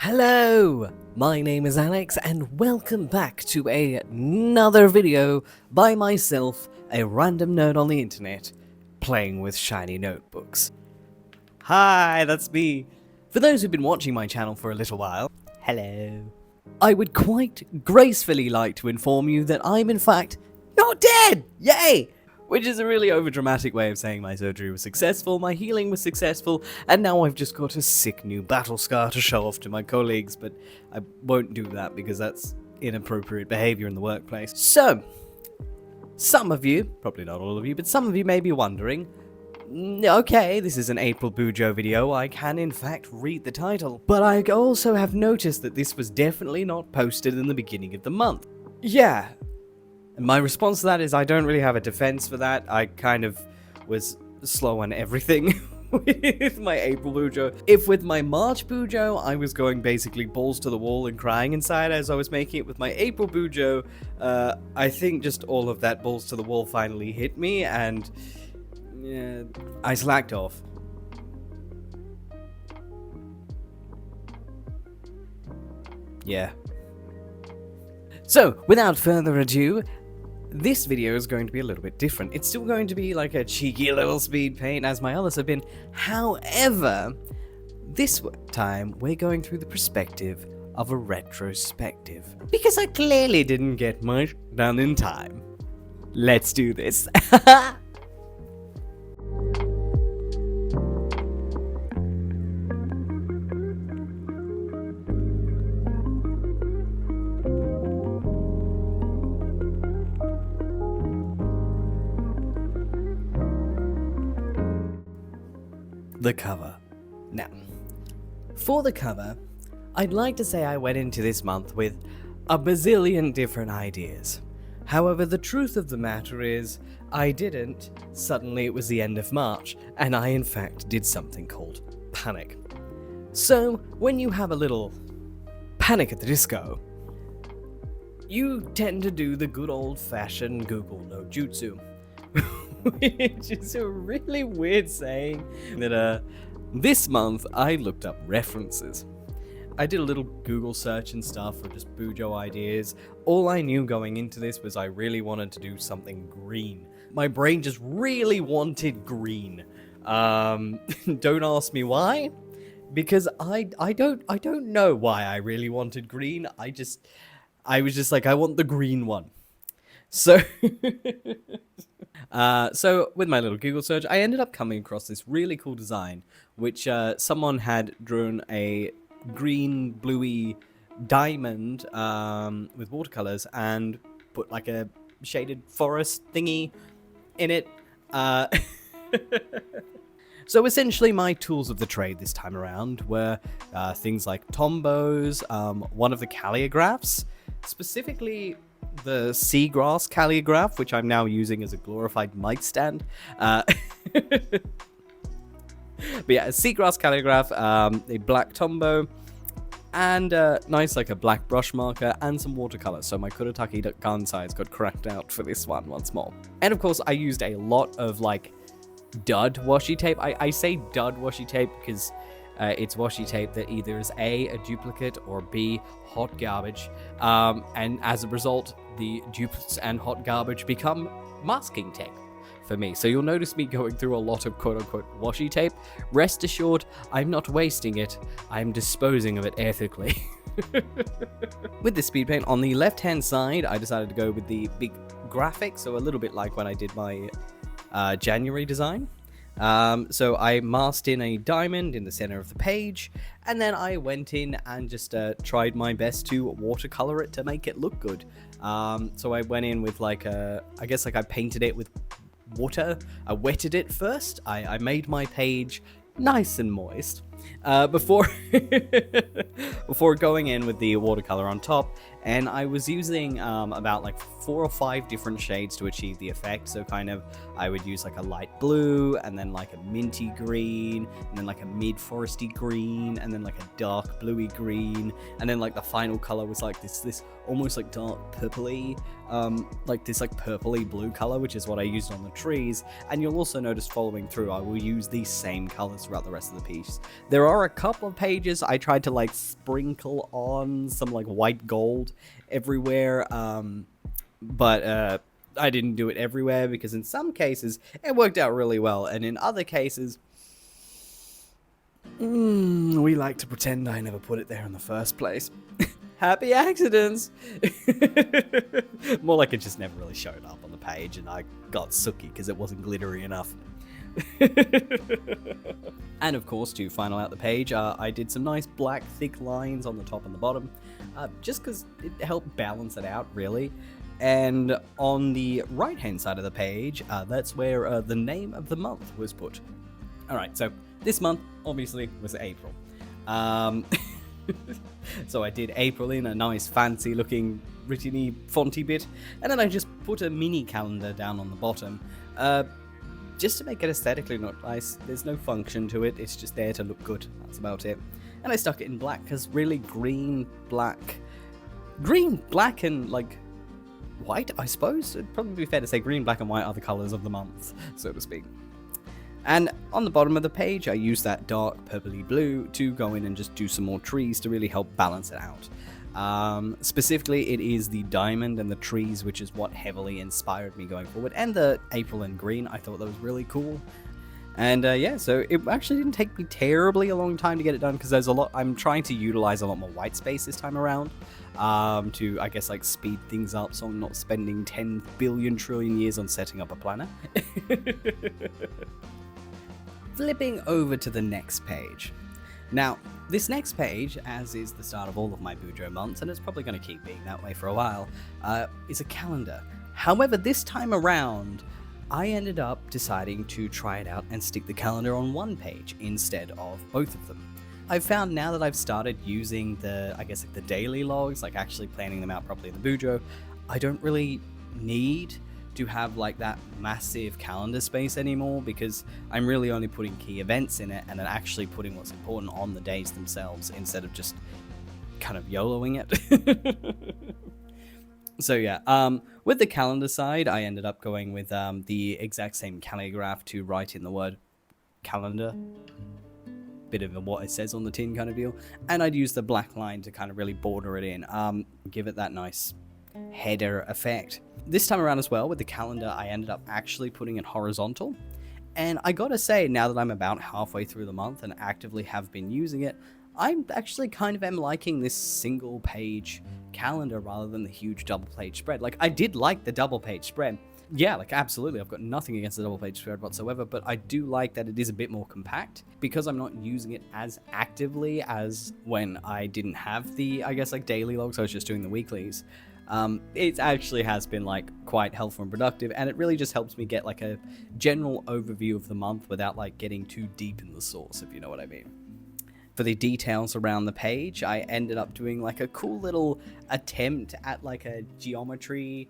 Hello! My name is Alex and welcome back to another video by myself, a random nerd on the internet, playing with shiny notebooks. Hi, that's me. For those who've been watching my channel for a little while, hello. I would quite gracefully like to inform you that I'm in fact not dead! Yay! Which is a really overdramatic way of saying my surgery was successful, my healing was successful, and now I've just got a sick new battle scar to show off to my colleagues, but I won't do that because that's inappropriate behavior in the workplace. So, some of you, probably not all of you, but some of you may be wondering, okay, this is an April BuJo video, I can in fact read the title, but I also have noticed that this was definitely not posted in the beginning of the month. Yeah. And my response to that is I don't really have a defense for that. I kind of was slow on everything with my April BuJo. If with my March BuJo, I was going basically balls to the wall and crying inside as I was making it, with my April BuJo, I think just all of that balls to the wall finally hit me and I slacked off. Yeah. So, without further ado, this video is going to be a little bit different. It's still going to be like a cheeky little speed paint as my others have been. However, this time we're going through the perspective of a retrospective. Because I clearly didn't get much done in time. Let's do this. The cover. Now, for the cover, I'd like to say I went into this month with a bazillion different ideas. However, the truth of the matter is, I didn't. Suddenly it was the end of March, and I in fact did something called panic. So, when you have a little panic at the disco, you tend to do the good old-fashioned Google no jutsu. Which is a really weird saying that this month I looked up references. I did a little Google search and stuff for just BuJo ideas. All I knew going into this was I really wanted to do something green. My brain just really wanted green. Don't ask me why, because I don't know why I really wanted green. I was just like, I want the green one. So so with my little Google search, I ended up coming across this really cool design, which someone had drawn a green, bluey diamond with watercolors and put like a shaded forest thingy in it. So essentially my tools of the trade this time around were things like Tombow's, one of the calligraphs, specifically the Seagrass Calliograph, which I'm now using as a glorified mic stand. But yeah, a Seagrass Calliograph, a black Tombow, and nice like a black brush marker, and some watercolor. So my Kuretake Gansai got cracked out for this one once more. And of course, I used a lot of like dud washi tape. I say dud washi tape because it's washi tape that either is A, duplicate, or B, hot garbage. And as a result, the duplicates and hot garbage become masking tape for me. So you'll notice me going through a lot of quote-unquote washi tape. Rest assured, I'm not wasting it. I'm disposing of it ethically. With the speed paint, on the left-hand side, I decided to go with the big graphic, so a little bit like when I did my January design. So I masked in a diamond in the center of the page, and then I went in and just tried my best to watercolor it to make it look good. So I went in with like I painted it with water. I wetted it first. I made my page nice and moist before before going in with the watercolor on top, and I was using about like 4 or 5 different shades to achieve the effect. So kind of I would use like a light blue, and then like a minty green, and then like a mid foresty green, and then like a dark bluey green, and then like the final color was like this almost like dark purpley, like this like purpley blue color, which is what I used on the trees. And you'll also notice following through, I will use these same colors throughout the rest of the piece. There are a couple of pages I tried to like sprinkle on some like white gold everywhere, but I didn't do it everywhere, because in some cases it worked out really well, and in other cases we like to pretend I never put it there in the first place. Happy accidents! More like it just never really showed up on the page and I got sooky because it wasn't glittery enough. And of course, to final out the page, I did some nice black thick lines on the top and the bottom, just because it helped balance it out, really. And on the right hand side of the page, that's where the name of the month was put. Alright, so this month obviously was April. So I did April in a nice fancy looking written-y fonty bit, and then I just put a mini calendar down on the bottom, just to make it aesthetically look nice. There's no function to it, it's just there to look good, that's about it. And I stuck it in black, because really green, black, and like white, I suppose? It'd probably be fair to say green, black, and white are the colours of the month, so to speak. And on the bottom of the page, I used that dark purpley blue to go in and just do some more trees to really help balance it out. Specifically, it is the diamond and the trees, which is what heavily inspired me going forward. And the April and green, I thought that was really cool. And yeah, so it actually didn't take me terribly a long time to get it done, because there's a lot. I'm trying to utilize a lot more white space this time around, to, I guess, like speed things up, so I'm not spending 10 billion trillion years on setting up a planner. Flipping over to the next page. Now, this next page, as is the start of all of my BuJo months, and it's probably going to keep being that way for a while, is a calendar. However, this time around, I ended up deciding to try it out and stick the calendar on one page instead of both of them. I've found now that I've started using the, I guess, like the daily logs, like actually planning them out properly in the BuJo, I don't really need to have like that massive calendar space anymore, because I'm really only putting key events in it and then actually putting what's important on the days themselves instead of just kind of YOLOing it. So yeah, with the calendar side, I ended up going with the exact same calligraph to write in the word calendar. Bit of a what it says on the tin kind of deal. And I'd use the black line to kind of really border it in, give it that nice header effect. This time around as well, with the calendar, I ended up actually putting it horizontal. And I gotta say, now that I'm about halfway through the month and actively have been using it, I actually kind of am liking this single page calendar rather than the huge double page spread. Like, I did like the double page spread. Yeah, like absolutely, I've got nothing against the double page spread whatsoever, but I do like that it is a bit more compact, because I'm not using it as actively as when I didn't have the, I guess, like daily logs. I was just doing the weeklies. It actually has been like quite helpful and productive, and it really just helps me get like a general overview of the month without like getting too deep in the source, if you know what I mean. For the details around the page, I ended up doing like a cool little attempt at like a geometry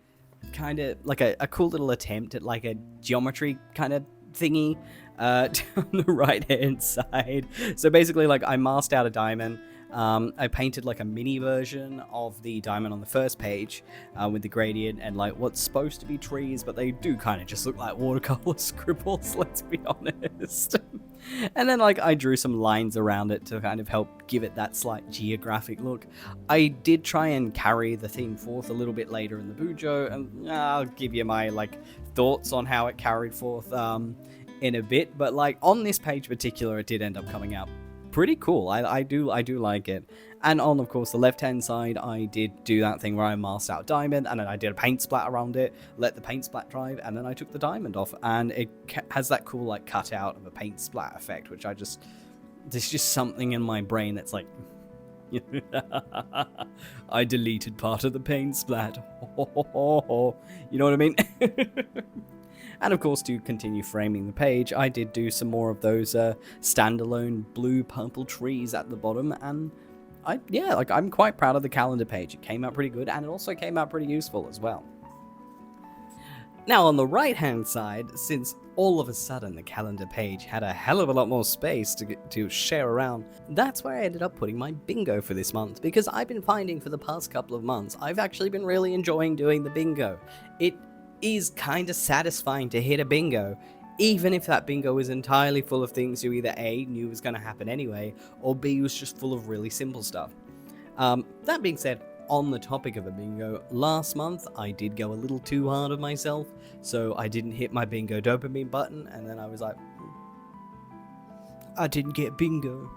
kind of, like a cool little attempt at like a geometry kind of thingy down the right hand side. So basically, like, I masked out a diamond. I painted like a mini version of the diamond on the first page with the gradient and like what's supposed to be trees, but they do kind of just look like watercolor scribbles, let's be honest. And then like I drew some lines around it to kind of help give it that slight geographic look. I did try and carry the theme forth a little bit later in the BuJo, and I'll give you my like thoughts on how it carried forth in a bit, but like on this page in particular, it did end up coming out pretty cool. I do like it. And on, of course, the left-hand side, I did do that thing where I masked out diamond, and then I did a paint splat around it, let the paint splat dry, and then I took the diamond off, and it has that cool, like, cutout of a paint splat effect, which there's just something in my brain that's like, I deleted part of the paint splat. You know what I mean? And of course, to continue framing the page, I did do some more of those standalone blue-purple trees at the bottom, and I'm quite proud of the calendar page. It came out pretty good, and it also came out pretty useful as well. Now, on the right-hand side, since all of a sudden the calendar page had a hell of a lot more space to share around, that's where I ended up putting my bingo for this month, because I've been finding for the past couple of months, I've actually been really enjoying doing the bingo. It is kind of satisfying to hit a bingo, even if that bingo is entirely full of things you either A, knew was going to happen anyway, or B, was just full of really simple stuff. That being said, on the topic of a bingo, last month I did go a little too hard on myself, so I didn't hit my bingo dopamine button, and then I was like, I didn't get bingo.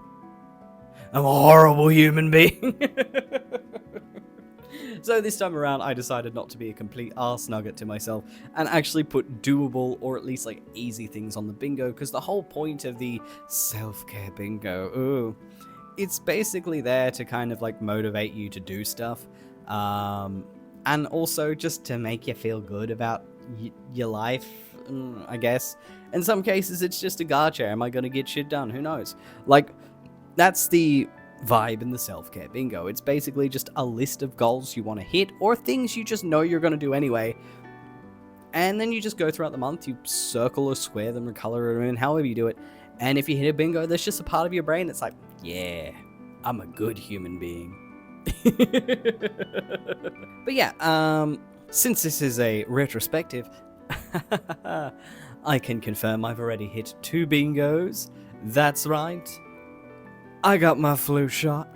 I'm a horrible human being. So this time around, I decided not to be a complete arse nugget to myself and actually put doable or at least like easy things on the bingo, because the whole point of the self-care bingo, it's basically there to kind of like motivate you to do stuff, and also just to make you feel good about your life, I guess. In some cases, it's just a gotcha. Am I going to get shit done? Who knows? Like, that's the vibe in the self-care bingo. It's basically just a list of goals you want to hit, or things you just know you're going to do anyway, and then you just go throughout the month, you circle or square them or color them in, however you do it, and if you hit a bingo, there's just a part of your brain that's like, yeah, I'm a good human being. But yeah, since this is a retrospective, I can confirm I've already hit 2 bingos. That's right, I got my flu shot.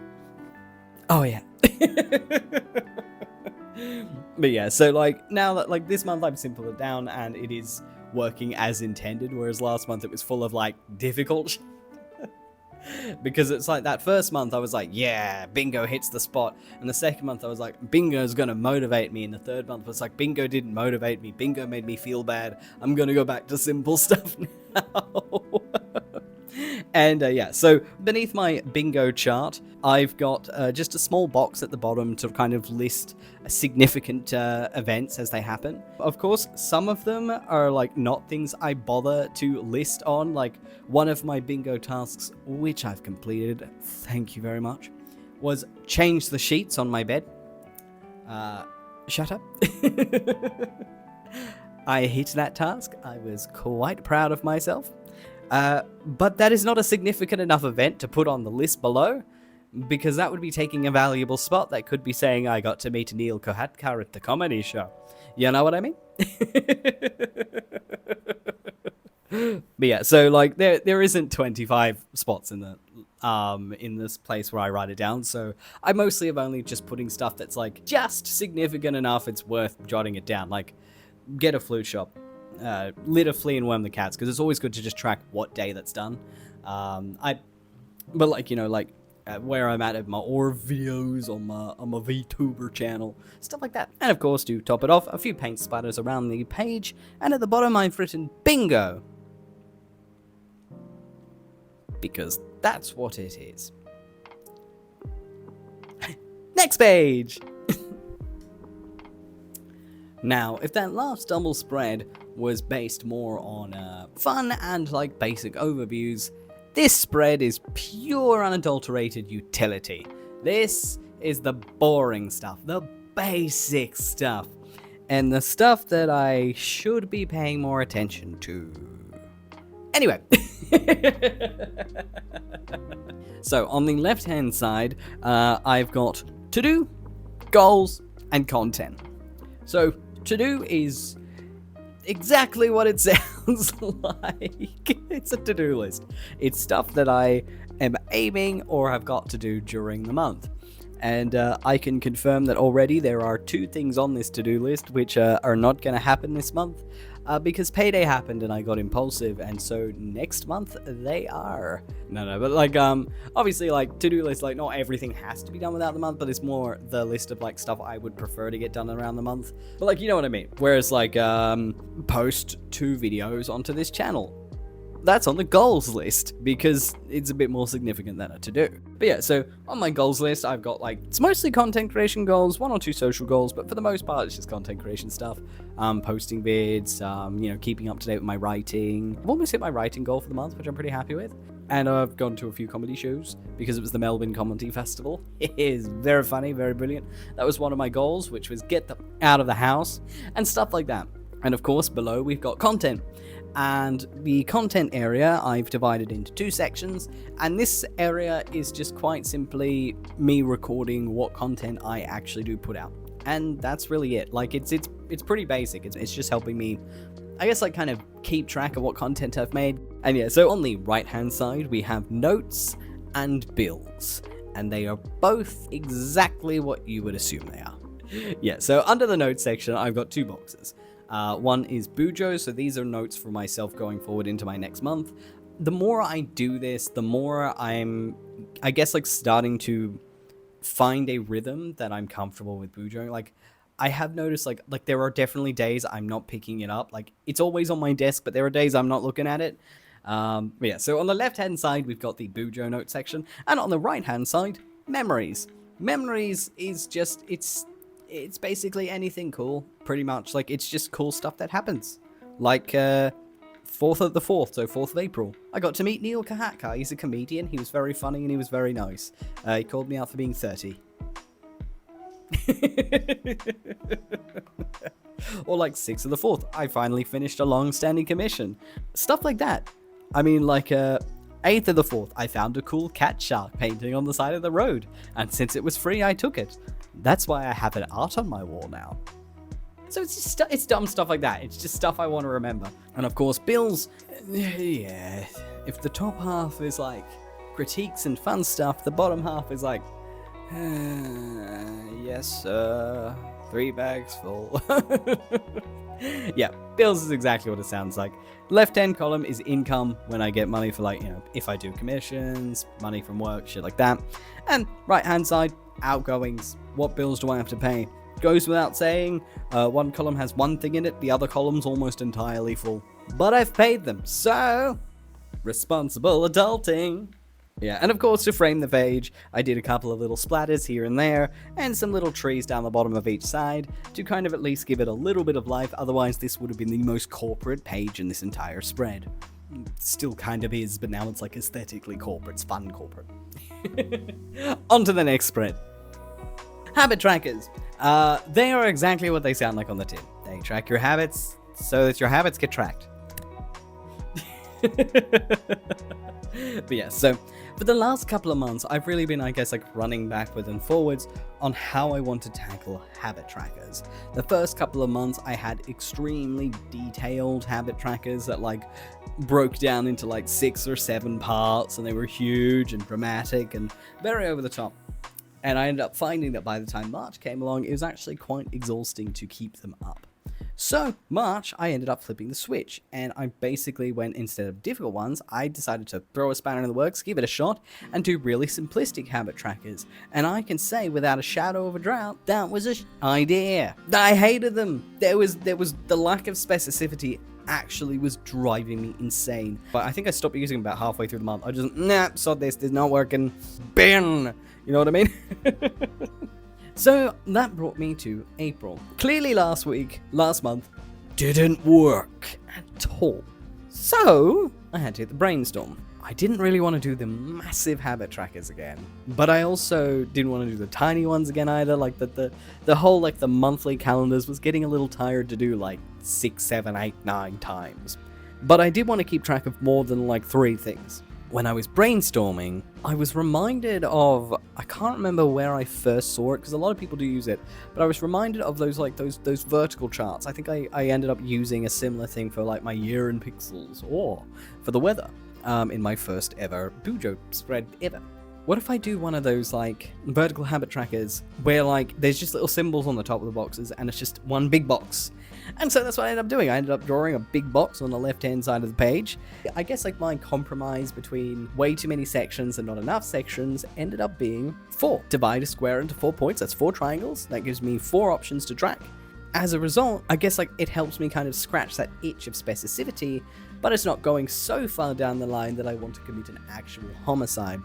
Oh yeah. But yeah, so like now that like this month I've simpled it down and it is working as intended, whereas last month it was full of like difficult because it's like that first month I was like, yeah, bingo hits the spot, and the second month I was like, bingo's gonna motivate me, and the third month was like, bingo didn't motivate me, bingo made me feel bad, I'm gonna go back to simple stuff now. And yeah, so beneath my bingo chart, I've got just a small box at the bottom to kind of list significant events as they happen. Of course, some of them are like not things I bother to list on. Like one of my bingo tasks, which I've completed, thank you very much, was change the sheets on my bed. Shut up. I hit that task. I was quite proud of myself. But that is not a significant enough event to put on the list below, because that would be taking a valuable spot that could be saying I got to meet Neil Kuretake at the comedy show. You know what I mean? But yeah, so like there isn't 25 spots in the in this place where I write it down, so I mostly have only just putting stuff that's like just significant enough it's worth jotting it down, like get a flute shop. Lit a flea and worm the cats, because it's always good to just track what day that's done. But like, you know, like where I'm at my ore videos on my VTuber channel, stuff like that. And of course, to top it off, a few paint splatters around the page, and at the bottom I've written bingo, because that's what it is. Next page. Now, if that last double spread was based more on fun and like basic overviews, this spread is pure unadulterated utility. This is the boring stuff, the basic stuff, and the stuff that I should be paying more attention to. Anyway. So on the left hand side, I've got to do, goals, and content. So to do is exactly what it sounds like. It's a to-do list. It's stuff that I am aiming or have got to do during the month. And I can confirm that already there are 2 things on this to-do list which are not going to happen this month because payday happened and I got impulsive, and so next month they are. No, but like obviously like to-do list, like not everything has to be done without the month, but it's more the list of like stuff I would prefer to get done around the month. But like, you know what I mean. Whereas like post 2 videos onto this channel, that's on the goals list because it's a bit more significant than a to-do. But yeah, so on my goals list, I've got like, it's mostly content creation goals, 1 or 2 social goals, but for the most part, it's just content creation stuff. Posting vids, you know, keeping up to date with my writing. I've almost hit my writing goal for the month, which I'm pretty happy with. And I've gone to a few comedy shows because it was the Melbourne Comedy Festival. It is very funny, very brilliant. That was one of my goals, which was get them out of the house and stuff like that. And of course, below we've got content. And the content area I've divided into 2 sections, and this area is just quite simply me recording what content I actually do put out. And that's really it. Like, it's pretty basic. It's just helping me, I guess, like, kind of keep track of what content I've made. And yeah, so on the right hand side we have notes and bills, and they are both exactly what you would assume they are. Yeah, so under the notes section I've got 2 boxes. One is BuJo, so these are notes for myself going forward into my next month. The more I do this, the more I'm, I guess, like, starting to find a rhythm that I'm comfortable with BuJo. Like, I have noticed, like there are definitely days I'm not picking it up. Like, it's always on my desk, but there are days I'm not looking at it. But yeah, so on the left-hand side, we've got the BuJo note section, and on the right-hand side, memories. Memories is just, it's basically anything cool, pretty much. Like, it's just cool stuff that happens. Like, 4th of the 4th, so 4th of April. I got to meet Neil Kahaka. He's a comedian. He was very funny, and he was very nice. He called me out for being 30. Or like 6th of the 4th, I finally finished a long-standing commission. Stuff like that. I mean, like, 8th of the 4th, I found a cool cat shark painting on the side of the road, and since it was free, I took it. That's why I have an art on my wall now. So it's just it's dumb stuff like that. It's just stuff I want to remember. And of course, bills. Yeah, if the top half is like critiques and fun stuff, the bottom half is like, yes, 3 bags full. Yeah, bills is exactly what it sounds like. Left-hand column is income, when I get money for, like, you know, if I do commissions, money from work, shit like that. And right-hand side, outgoings. What bills do I have to pay? Goes without saying, one column has one thing in it, the other column's almost entirely full. But I've paid them, so responsible adulting. Yeah, and of course, to frame the page, I did a couple of little splatters here and there, and some little trees down the bottom of each side, to kind of at least give it a little bit of life. Otherwise, this would have been the most corporate page in this entire spread. Still kind of is, but now it's like aesthetically corporate. It's fun corporate. On to the next spread. Habit trackers. They are exactly what they sound like on the tin. They track your habits so that your habits get tracked. But yeah, so for the last couple of months, I've really been, I guess, like, running backwards and forwards on how I want to tackle habit trackers. The first couple of months, I had extremely detailed habit trackers that, like, broke down into like 6 or 7 parts, and they were huge and dramatic and very over the top. And I ended up finding that by the time March came along, it was actually quite exhausting to keep them up. So, March, I ended up flipping the switch, and I basically went, instead of difficult ones, I decided to throw a spanner in the works, give it a shot, and do really simplistic habit trackers. And I can say, without a shadow of a doubt, that was a idea. I hated them. There was the lack of specificity actually was driving me insane. But I think I stopped using them about halfway through the month. I just, nah, sod this is not working. Bin! You know what I mean? So that brought me to April. Clearly last month, didn't work at all. So I had to hit the brainstorm. I didn't really want to do the massive habit trackers again, but I also didn't want to do the tiny ones again either. Like the whole, like, the monthly calendars was getting a little tired to do like 6, 7, 8, 9 times. But I did want to keep track of more than like 3 things. When I was brainstorming, I was reminded of, I can't remember where I first saw it, because a lot of people do use it, but I was reminded of those vertical charts. I think I ended up using a similar thing for like my year in pixels, or for the weather, in my first ever BuJo spread ever. What if I do one of those, like, vertical habit trackers where, like, there's just little symbols on the top of the boxes and it's just one big box? And so that's what I ended up doing. I ended up drawing a big box on the left-hand side of the page. I guess, like, my compromise between way too many sections and not enough sections ended up being 4. Divide a square into 4 points, that's 4 triangles. That gives me 4 options to track. As a result, I guess, like, it helps me kind of scratch that itch of specificity, but it's not going so far down the line that I want to commit an actual homicide.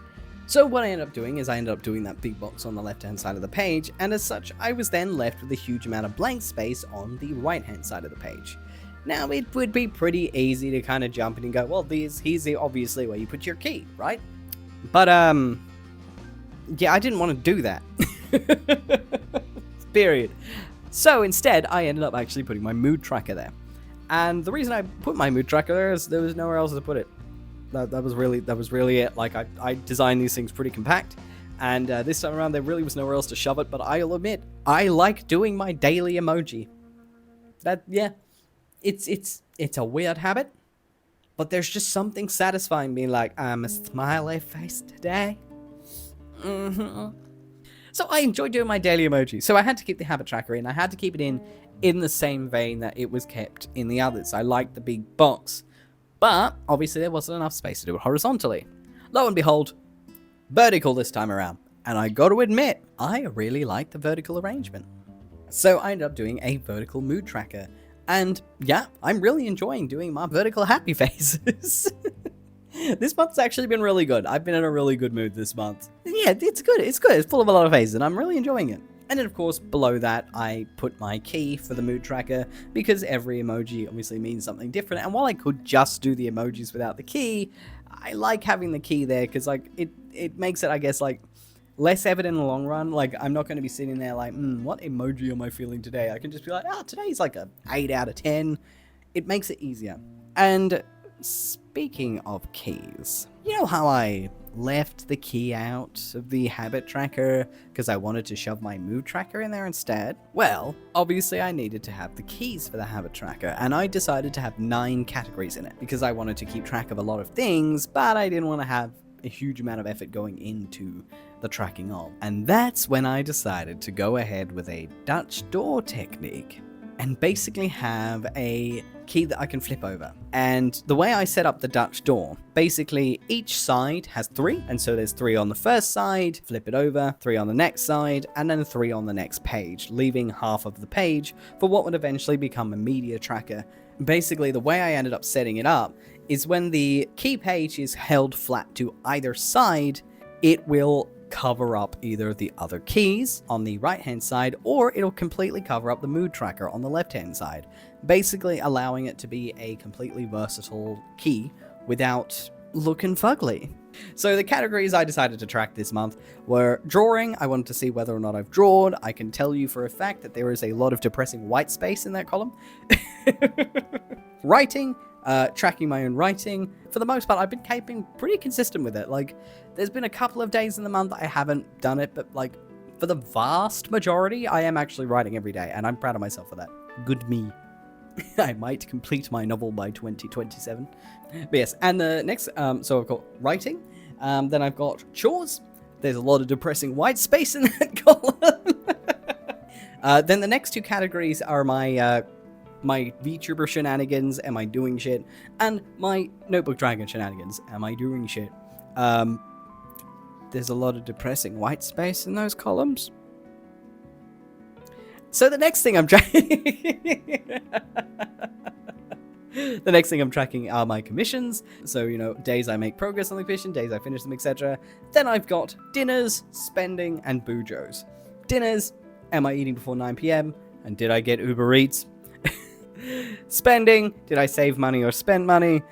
So what I ended up doing is I ended up doing that big box on the left-hand side of the page, and as such, I was then left with a huge amount of blank space on the right-hand side of the page. Now, it would be pretty easy to kind of jump in and go, well, here's obviously where you put your key, right? But, yeah, I didn't want to do that. Period. So instead, I ended up actually putting my mood tracker there. And the reason I put my mood tracker there is there was nowhere else to put it. That was really it. Like, I designed these things pretty compact. And this time around, there really was nowhere else to shove it. But I'll admit, I like doing my daily emoji. Yeah, it's a weird habit. But there's just something satisfying being like, I'm a smiley face today. So I enjoy doing my daily emoji. So I had to keep the habit tracker in. I had to keep it in the same vein that it was kept in the others. I like the big box. But obviously there wasn't enough space to do it horizontally. Lo and behold, vertical this time around. And I got to admit, I really like the vertical arrangement. So I ended up doing a vertical mood tracker. And yeah, I'm really enjoying doing my vertical happy faces. This month's actually been really good. I've been in a really good mood this month. Yeah, it's good. It's good. It's full of a lot of faces, and I'm really enjoying it. And then, of course, below that, I put my key for the mood tracker, because every emoji obviously means something different. And while I could just do the emojis without the key, I like having the key there, because like it makes it, I guess, like less evident in the long run. Like, I'm not going to be sitting there like, what emoji am I feeling today? I can just be like, today's like a 8 out of 10. It makes it easier. And speaking of keys, you know how I left the key out of the habit tracker because I wanted to shove my mood tracker in there instead? Well, obviously I needed to have the keys for the habit tracker, and I decided to have 9 categories in it because I wanted to keep track of a lot of things, but I didn't want to have a huge amount of effort going into the tracking of. And that's when I decided to go ahead with a Dutch door technique and basically have a key that I can flip over. And the way I set up the Dutch door, basically each side has 3, and so there's 3 on the first side, flip it over, 3 on the next side, and then 3 on the next page, leaving half of the page for what would eventually become a media tracker. Basically, the way I ended up setting it up is when the key page is held flat to either side, it will cover up either the other keys on the right hand side, or it'll completely cover up the mood tracker on the left hand side, basically allowing it to be a completely versatile key without looking fugly. So the categories I decided to track this month were drawing. I wanted to see whether or not I've drawn. I can tell you for a fact that there is a lot of depressing white space in that column. Writing, tracking my own writing. For the most part, I've been keeping pretty consistent with it. Like, there's been a couple of days in the month I haven't done it, but like, for the vast majority, I am actually writing every day, and I'm proud of myself for that. Good me. I might complete my novel by 2027. But yes, and the next, so I've got writing, then I've got chores. There's a lot of depressing white space in that column. Then the next 2 categories are my VTuber shenanigans, am I doing shit, and my Notebook Dragon shenanigans, am I doing shit. There's a lot of depressing white space in those columns. So the next thing I'm tracking are my commissions. So, you know, days I make progress on the commission, days I finish them, etc. Then I've got dinners, spending, and BuJos. Dinners, am I eating before 9 PM? And did I get Uber Eats? Spending, did I save money or spend money?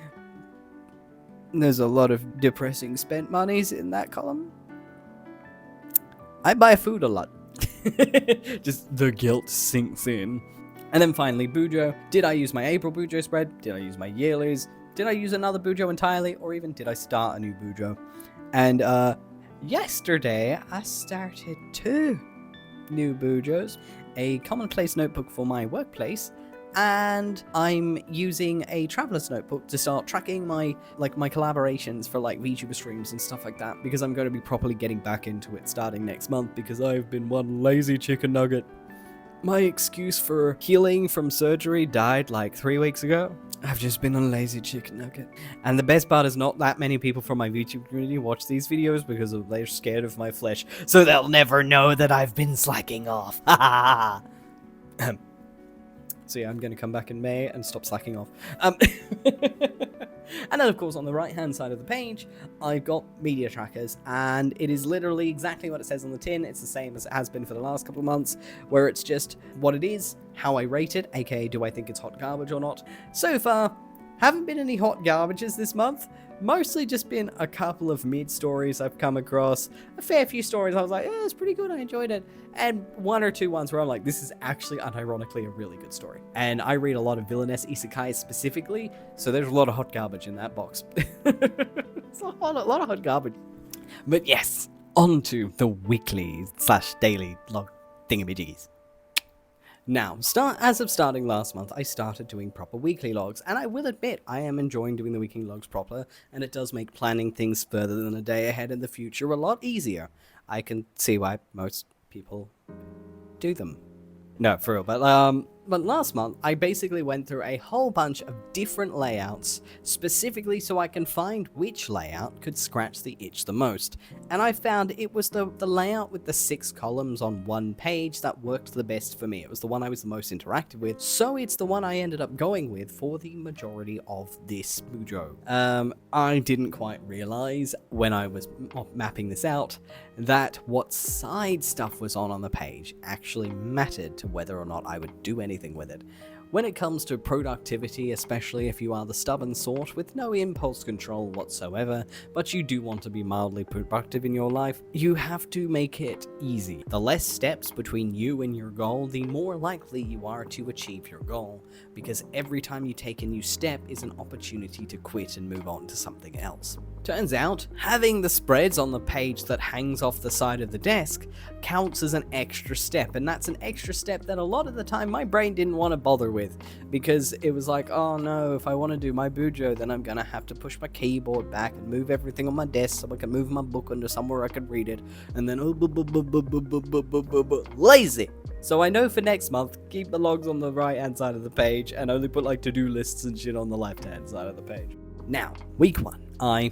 There's a lot of depressing spent monies in that column. I buy food a lot. Just the guilt sinks in. And then finally, BuJo. Did I use my April BuJo spread? Did I use my yearlies? Did I use another BuJo entirely? Or even did I start a new BuJo? And yesterday, I started 2 new BuJos. A commonplace notebook for my workplace, and I'm using a traveler's notebook to start tracking my collaborations for like VTuber streams and stuff like that, because I'm going to be properly getting back into it starting next month, because I've been one lazy chicken nugget. My excuse for healing from surgery died like 3 weeks ago. I've just been a lazy chicken nugget. And the best part is not that many people from my VTuber community watch these videos because they're scared of my flesh, so they'll never know that I've been slacking off. Ha ha ha. So yeah, I'm going to come back in May and stop slacking off. And then, of course, on the right-hand side of the page, I've got media trackers, and it is literally exactly what it says on the tin. It's the same as it has been for the last couple of months, where it's just what it is, how I rate it, aka do I think it's hot garbage or not. So far, haven't been any hot garbages this month. Mostly just been a couple of mid stories I've come across. A fair few stories I was like, yeah, it's pretty good, I enjoyed it. And one or two ones where I'm like, this is actually unironically a really good story. And I read a lot of villainess isekai specifically, so there's a lot of hot garbage in that box. It's a lot of hot garbage. But yes, on to the weekly/daily log thingamajiggies. Now, as of starting last month, I started doing proper weekly logs, and I will admit I am enjoying doing the weekly logs proper, and it does make planning things further than a day ahead in the future a lot easier. I can see why most people do them. No, for real, but last month, I basically went through a whole bunch of different layouts, specifically so I can find which layout could scratch the itch the most. And I found it was the layout with the 6 columns on one page that worked the best for me. It was the one I was the most interactive with, so it's the one I ended up going with for the majority of this BuJo. I didn't quite realize when I was mapping this out that what side stuff was on the page actually mattered to whether or not I would do anything with it. When it comes to productivity, especially if you are the stubborn sort with no impulse control whatsoever, but you do want to be mildly productive in your life, you have to make it easy. The less steps between you and your goal, the more likely you are to achieve your goal, because every time you take a new step is an opportunity to quit and move on to something else. Turns out, having the spreads on the page that hangs off the side of the desk counts as an extra step, and that's an extra step that a lot of the time my brain didn't want to bother with, because it was like, oh no, if I want to do my BuJo, then I'm gonna have to push my keyboard back and move everything on my desk so I can move my book into somewhere I can read it, and then lazy. So I know for next month, keep the logs on the right hand side of the page and only put like to-do lists and shit on the left hand side of the page. Now, week 1. I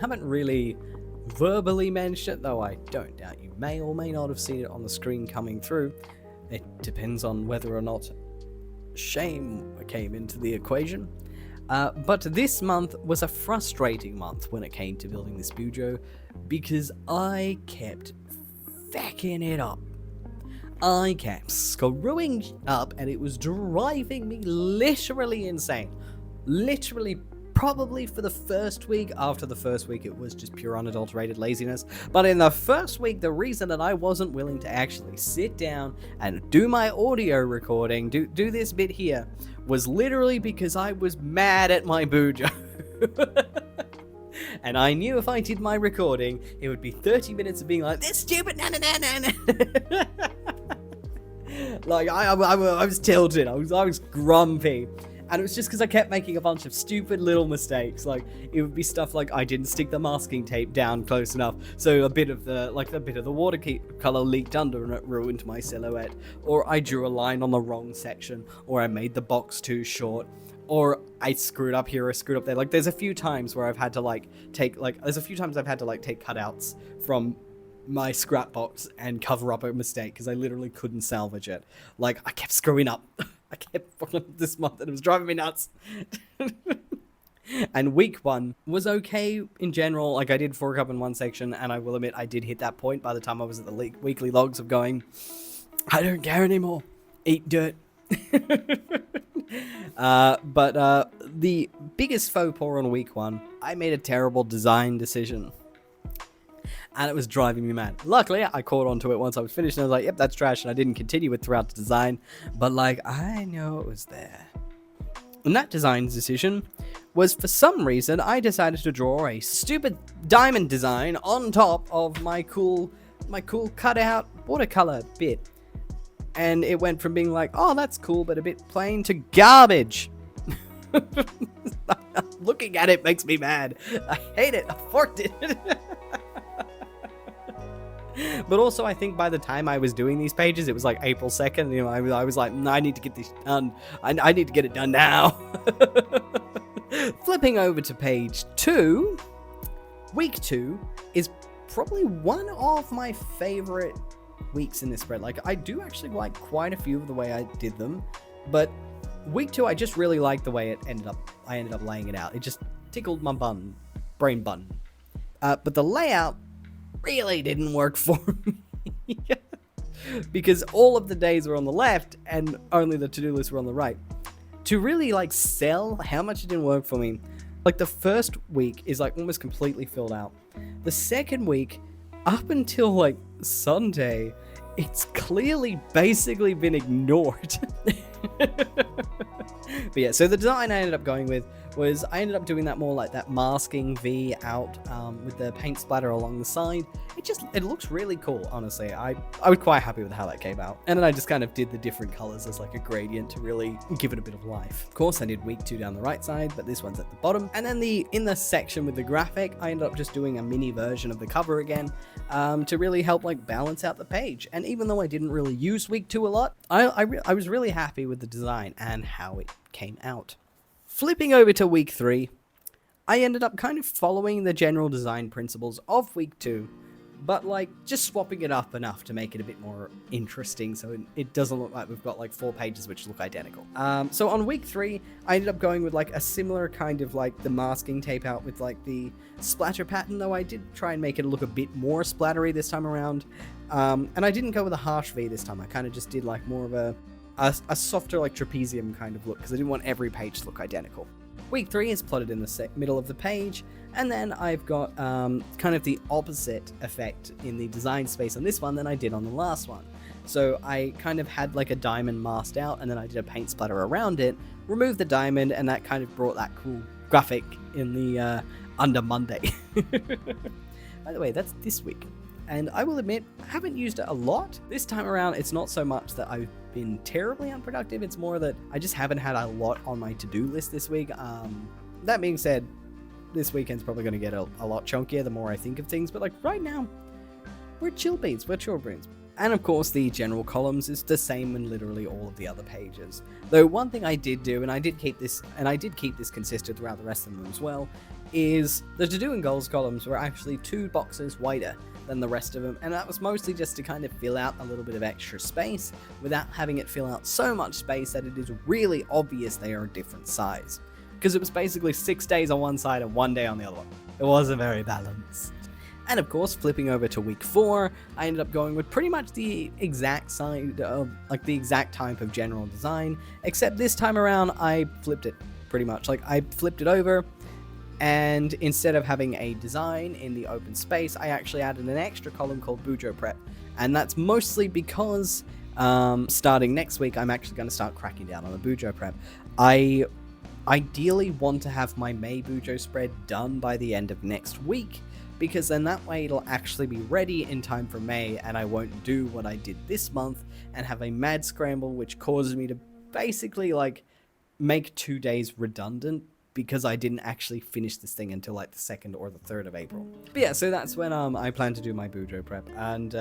haven't really verbally mentioned it, though I don't doubt you may or may not have seen it on the screen coming through. It depends on whether or not shame came into the equation. But this month was a frustrating month when it came to building this BuJo, because I kept fucking it up. I kept screwing up, and it was driving me literally insane. Literally, probably for the first week. After the first week, it was just pure unadulterated laziness. But in the first week, the reason that I wasn't willing to actually sit down and do my audio recording, do this bit here, was literally because I was mad at my BuJo. And I knew if I did my recording, it would be 30 minutes of being like, this stupid na na na na na. Like, I was tilted, I was grumpy. And it was just because I kept making a bunch of stupid little mistakes. Like, it would be stuff like I didn't stick the masking tape down close enough, so a bit of the watercolor leaked under and it ruined my silhouette. Or I drew a line on the wrong section, or I made the box too short, or I screwed up here or screwed up there. Like, there's a few times where I've had to take cutouts from my scrap box and cover up a mistake because I literally couldn't salvage it. Like, I kept screwing up. I kept fucking up this month and it was driving me nuts. And week 1 was okay in general. Like, I did fork up in one section, and I will admit I did hit that point by the time I was at the weekly logs of going, I don't care anymore. Eat dirt. But the biggest faux pas on week 1, I made a terrible design decision. And it was driving me mad. Luckily, I caught onto it once I was finished, and I was like, yep, that's trash, and I didn't continue it throughout the design. But, like, I know it was there. And that design decision was, for some reason, I decided to draw a stupid diamond design on top of my cool cutout watercolor bit. And it went from being like, oh, that's cool, but a bit plain, to garbage. Looking at it makes me mad. I hate it. I forked it. But also, I think by the time I was doing these pages, it was like April 2nd. You know, I was like, I need to get this done. I need to get it done now. Flipping over to page 2, week 2 is probably one of my favorite weeks in this spread. Like, I do actually like quite a few of the way I did them, but week 2, I just really liked the way I ended up laying it out. tickled my brain button. But the layout really didn't work for me. Because all of the days were on the left and only the to-do lists were on the right. To really like sell how much it didn't work for me, like the first week is like almost completely filled out. The second week, up until like Sunday, it's clearly basically been ignored. But yeah, so the design I ended up going with was I ended up doing that more like that masking V out with the paint splatter along the side. It looks really cool, honestly. I was quite happy with how that came out. And then I just kind of did the different colors as like a gradient to really give it a bit of life. Of course, I did week 2 down the right side, but this one's at the bottom. And then in the section with the graphic, I ended up just doing a mini version of the cover again to really help like balance out the page. And even though I didn't really use week 2 a lot, I was really happy with the design and how it came out. Flipping over to week 3, I ended up kind of following the general design principles of week 2, but like just swapping it up enough to make it a bit more interesting so it doesn't look like we've got like 4 pages which look identical. So on week 3, I ended up going with like a similar kind of like the masking tape out with like the splatter pattern, though I did try and make it look a bit more splattery this time around. And I didn't go with a harsh V this time. I kind of just did like more of a softer like trapezium kind of look because I didn't want every page to look identical. Week 3 is plotted in the middle of the page, and then I've got kind of the opposite effect in the design space on this one than I did on the last one. So I kind of had like a diamond masked out, and then I did a paint splatter around it, removed the diamond, and that kind of brought that cool graphic in the under Monday. By the way, that's this week. And I will admit, I haven't used it a lot. This time around, it's not so much that I've been terribly unproductive, it's more that I just haven't had a lot on my to-do list this week. That being said, this weekend's probably going to get a lot chunkier the more I think of things, but like right now, we're chill beans, we're chill beans. And of course, the general columns is the same in literally all of the other pages. Though one thing I did do, and I did keep this consistent throughout the rest of them as well, is the to-do and goals columns were actually 2 boxes wider than the rest of them, and that was mostly just to kind of fill out a little bit of extra space without having it fill out so much space that it is really obvious they are a different size. Because it was basically 6 days on one side and 1 day on the other one. It wasn't very balanced. And of course, flipping over to week 4, I ended up going with pretty much the exact side of, like the exact type of general design, except this time around I flipped it pretty much. Like I flipped it over, and instead of having a design in the open space, I actually added an extra column called BuJo Prep. And that's mostly because starting next week, I'm actually going to start cracking down on the BuJo Prep. I ideally want to have my May BuJo spread done by the end of next week, because then that way it'll actually be ready in time for May, and I won't do what I did this month and have a mad scramble which causes me to basically like make 2 days redundant because I didn't actually finish this thing until like the 2nd or the 3rd of April. But yeah, so that's when I plan to do my BuJo Prep, and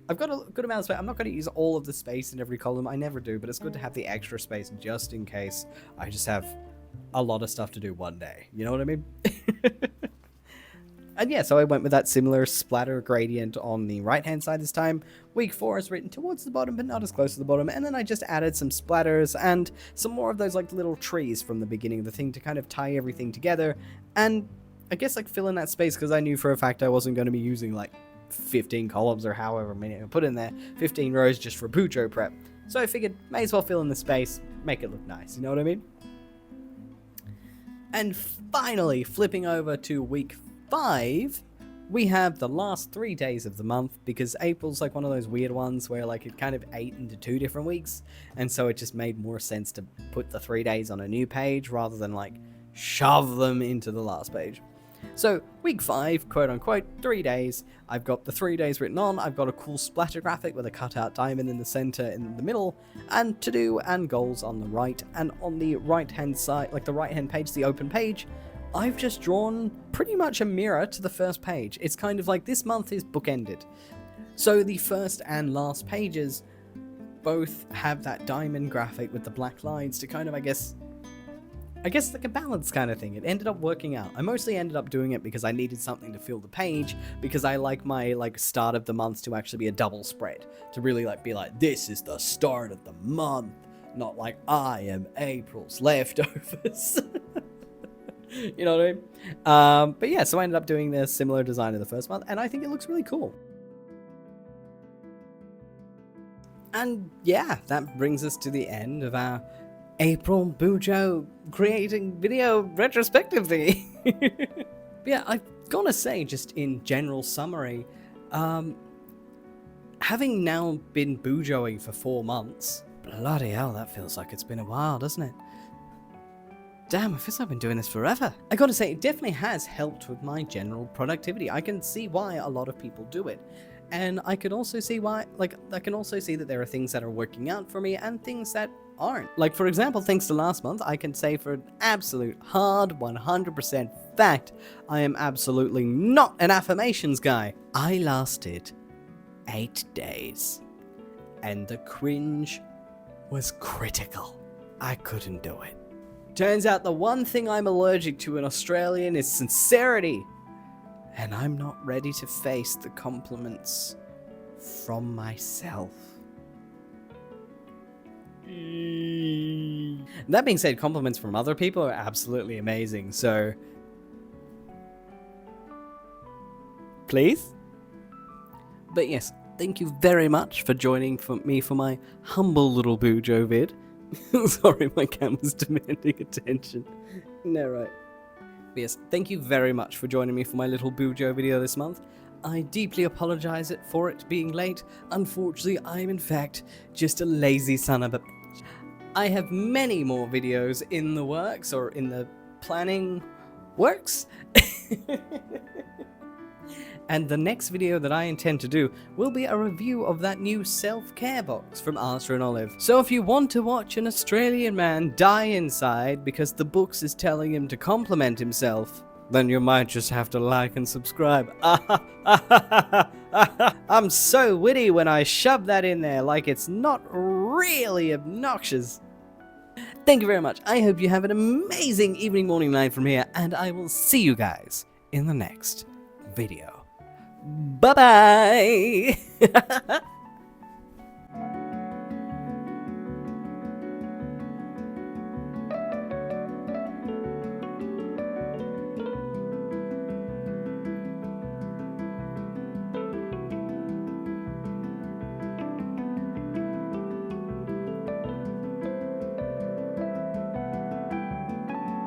I've got a good amount of space. I'm not going to use all of the space in every column, I never do, but it's good to have the extra space just in case I just have a lot of stuff to do one day, you know what I mean? And yeah, so I went with that similar splatter gradient on the right-hand side this time. Week 4 is written towards the bottom, but not as close to the bottom. And then I just added some splatters and some more of those like little trees from the beginning of the thing to kind of tie everything together. And I guess like fill in that space because I knew for a fact I wasn't going to be using like 15 columns or however many I put in there, 15 rows just for BuJo Prep. So I figured, may as well fill in the space, make it look nice, you know what I mean? And finally, flipping over to week 5, we have the last 3 days of the month, because April's like one of those weird ones where like it kind of ate into 2 different weeks, and so it just made more sense to put the 3 days on a new page rather than like shove them into the last page. So week 5, quote unquote, 3 days, I've got the 3 days written on, I've got a cool splatter graphic with a cutout diamond in the center in the middle, and to-do and goals on the right, and on the right hand side, like the right hand page, the open page, I've just drawn pretty much a mirror to the first page. It's kind of like this month is bookended. So the first and last pages both have that diamond graphic with the black lines to kind of, I guess like a balance kind of thing. It ended up working out. I mostly ended up doing it because I needed something to fill the page, because I like my like start of the month to actually be a double spread, to really like be like, this is the start of the month, not like I am April's leftovers. You know what I mean? But yeah, so I ended up doing a similar design in the first month, and I think it looks really cool. And yeah, that brings us to the end of our April BuJo creating video retrospective thingy. Yeah, I've got to say, just in general summary, having now been BuJoing for 4 months, bloody hell, that feels like it's been a while, doesn't it? Damn, it feels like I've been doing this forever. I gotta say, it definitely has helped with my general productivity. I can see why a lot of people do it. And I can also see why, I can also see that there are things that are working out for me and things that aren't. Like, for example, thanks to last month, I can say for an absolute hard 100% fact, I am absolutely not an affirmations guy. I lasted 8 days, and the cringe was critical. I couldn't do it. Turns out the one thing I'm allergic to in Australian is sincerity, and I'm not ready to face the compliments from myself. That being said, compliments from other people are absolutely amazing, so please? But yes, thank you very much for joining me for my humble little BuJo vid. Sorry, my camera's demanding attention. No, right. But yes, thank you very much for joining me for my little BuJo video this month. I deeply apologize for it being late. Unfortunately, I'm in fact just a lazy son of a... I have many more videos in the works, or in the planning works. And the next video that I intend to do will be a review of that new self-care box from Arthur and Olive. So if you want to watch an Australian man die inside because the books is telling him to compliment himself, then you might just have to like and subscribe. I'm so witty when I shove that in there, like it's not really obnoxious. Thank you very much. I hope you have an amazing evening, morning, night from here, and I will see you guys in the next video. Bye-bye!